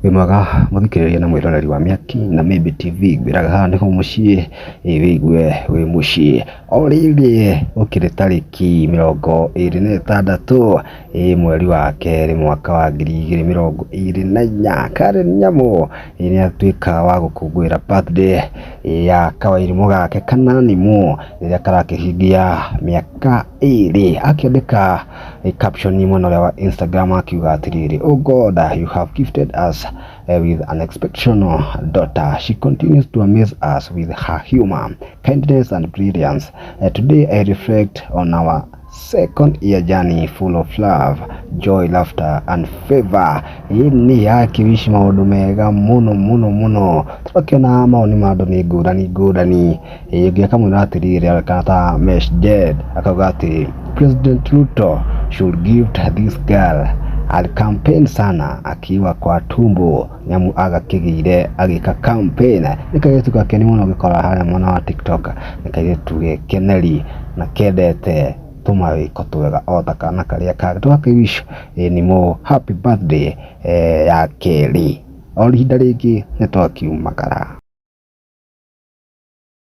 Wimwaga muthikiriria na mwiroreri wa miaki na maybe TV gwiraga haha niho mucii wigue wi mucii o riri ukiri tariki 26 mweri wa keri mwaka wa 2024 kare nyamu ni atuika wa gukunguira birthday ya kawairimu gake kana nimu riria karakihingia miaka 2 akiandika caption mwana wa Instagram akiuga atiriri, "Oh God, you have gifted us with an exceptional daughter. She continues to amaze us with her humor, kindness and brilliance. Today I reflect on our second year journey full of love, joy, laughter and favor." Ni yakiwishi maundu mega muno tukiona maoni ma ni ngurani ngiaka mwira atiriri akata mesh dead akauga ati President Ruto should gift this girl. Alikampeni sana akiwa kwa tumbo nyamu agakigiire agika campaign nikaitu gake ni muno gikora haria mwana wa TikTok nikaitu gekeneri na kendete tumawiko twega othaka na karia kage tugakiwish ni mo happy birthday ya keri o ihinda ringi nitwakiumagara.